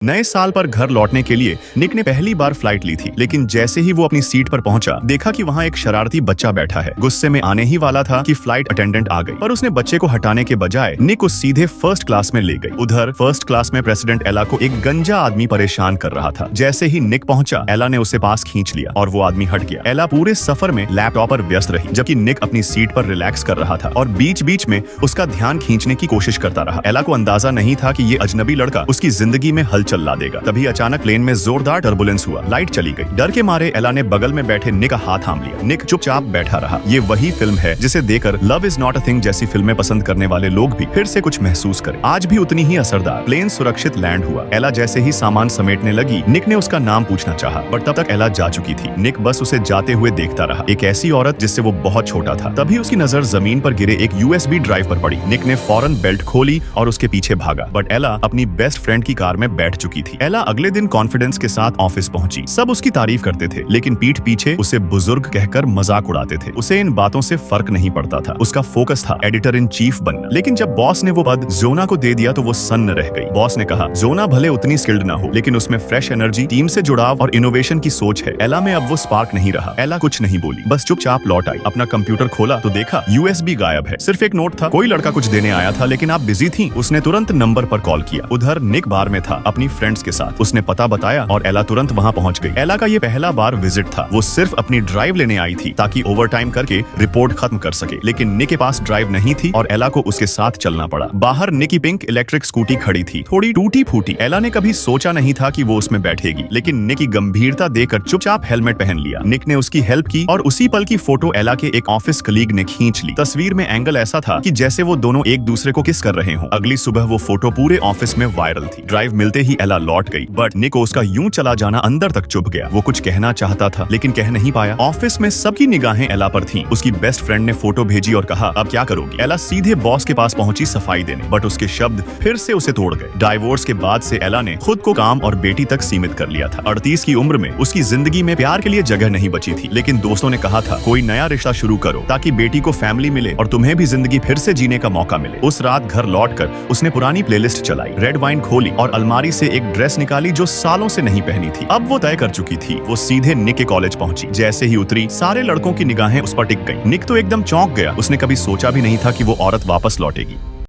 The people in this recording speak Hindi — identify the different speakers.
Speaker 1: नए साल पर घर लौटने के लिए निक ने पहली बार फ्लाइट ली थी, लेकिन जैसे ही वो अपनी सीट पर पहुंचा, देखा कि वहां एक शरारती बच्चा बैठा है। गुस्से में आने ही वाला था कि फ्लाइट अटेंडेंट आ गई, पर उसने बच्चे को हटाने के बजाय निक को सीधे फर्स्ट क्लास में ले गई। उधर फर्स्ट क्लास में प्रेसिडेंट एला को एक गंजा आदमी परेशान कर रहा था। जैसे ही निक पहुंचा, एला ने उसे पास खींच लिया और वो आदमी हट गया। एला पूरे सफर में लैपटॉप पर व्यस्त रही, जबकि निक अपनी सीट पर रिलैक्स कर रहा था और बीच बीच में उसका ध्यान खींचने की कोशिश करता रहा। एला को अंदाजा नहीं था कि ये अजनबी लड़का उसकी जिंदगी में हलचल ला देगा। तभी अचानक प्लेन में जोरदार टर्बुलेंस हुआ, लाइट चली गई। डर के मारे एला ने बगल में बैठे निक का हाथ थाम लिया। निक चुपचाप बैठा रहा। ये वही फिल्म है जिसे देखकर love is not a thing जैसी फिल्में पसंद करने वाले लोग भी फिर से कुछ महसूस करें। आज भी उतनी ही असरदार। प्लेन सुरक्षित लैंड हुआ। एला जैसे ही सामान समेटने लगी, निक ने उसका नाम पूछना चाहा, बट तब तक एला जा चुकी थी। निक बस उसे जाते हुए देखता रहा। एक ऐसी औरत जिससे वो बहुत छोटा था। तभी उसकी नजर जमीन पर गिरे एक यूएसबी ड्राइव पर पड़ी। निक ने फौरन बेल्ट खोली और उसके पीछे भागा, बट एला अपनी बेस्ट फ्रेंड की कार में बैठ चुकी थी। एला अगले दिन कॉन्फिडेंस के साथ ऑफिस पहुंची। सब उसकी तारीफ करते थे, लेकिन पीठ पीछे उसे बुजुर्ग कहकर मजाक उड़ाते थे। उसे इन बातों से फर्क नहीं पड़ता था। उसका फोकस था एडिटर इन चीफ बनना। लेकिन जब बॉस ने वो पद जोना को दे दिया तो वो सन्न रह गई। बॉस ने कहा, जोना भले उतनी स्किल्ड ना हो, लेकिन उसमें फ्रेश एनर्जी, टीम से जुड़ाव और इनोवेशन की सोच है। एला में अब वो स्पार्क नहीं रहा। एला कुछ नहीं बोली, बस चुपचाप लौट आई। अपना कंप्यूटर खोला तो देखा यूएसबी गायब है। सिर्फ एक नोट था, कोई लड़का कुछ देने आया था, लेकिन आप बिजी थी। उसने तुरंत नंबर पर कॉल किया। उधर निक बार में था अपनी फ्रेंड्स के साथ। उसने पता बताया और एला तुरंत वहां पहुंच गई। एला का ये पहला बार विजिट था। वो सिर्फ अपनी ड्राइव लेने आई थी ताकि ओवरटाइम करके रिपोर्ट खत्म कर सके, लेकिन निक के पास ड्राइव नहीं थी और एला को उसके साथ चलना पड़ा। बाहर निक की पिंक इलेक्ट्रिक स्कूटी खड़ी थी, थोड़ी टूटी फूटी। एला ने कभी सोचा नहीं था कि वो उसमें बैठेगी, लेकिन निक की गंभीरता देखकर चुपचाप हेलमेट पहन लिया। निक ने उसकी हेल्प की और उसी पल की फोटो एला के एक ऑफिस कलीग ने खींच ली। तस्वीर में एंगल ऐसा था कि जैसे वो दोनों एक दूसरे को किस कर रहे हों। अगली सुबह वो फोटो पूरे ऑफिस में वायरल थी। ड्राइव मिलते ही एला लौट गई, बट निक को उसका यूं चला जाना अंदर तक चुभ गया। वो कुछ कहना चाहता था, लेकिन कह नहीं पाया। ऑफिस में सबकी निगाहें एला पर थीं। उसकी बेस्ट फ्रेंड ने फोटो भेजी और कहा, अब क्या करोगी? एला सीधे बॉस के पास पहुंची सफाई देने, बट उसके शब्द फिर से उसे तोड़ गए। डाइवोर्स के बाद से एला ने खुद को काम और बेटी तक सीमित कर लिया था। 38 की उम्र में उसकी जिंदगी में प्यार के लिए जगह नहीं बची थी, लेकिन दोस्तों ने कहा था, कोई नया रिश्ता शुरू करो ताकि बेटी को फैमिली मिले और तुम्हें भी जिंदगी फिर से जीने का मौका मिले। उस रात घर लौटकर उसने पुरानी प्लेलिस्ट चलाई, रेड वाइन खोली और अलमारी से एक ड्रेस निकाली जो सालों से नहीं पहनी थी। अब वो तय कर चुकी थी। वो सीधे निक के कॉलेज पहुंची। जैसे ही उतरी, सारे लड़कों की निगाहें उस पर टिक गईं। निक तो एकदम चौंक गया। उसने कभी सोचा भी नहीं था कि वो औरत वापस लौटेगी।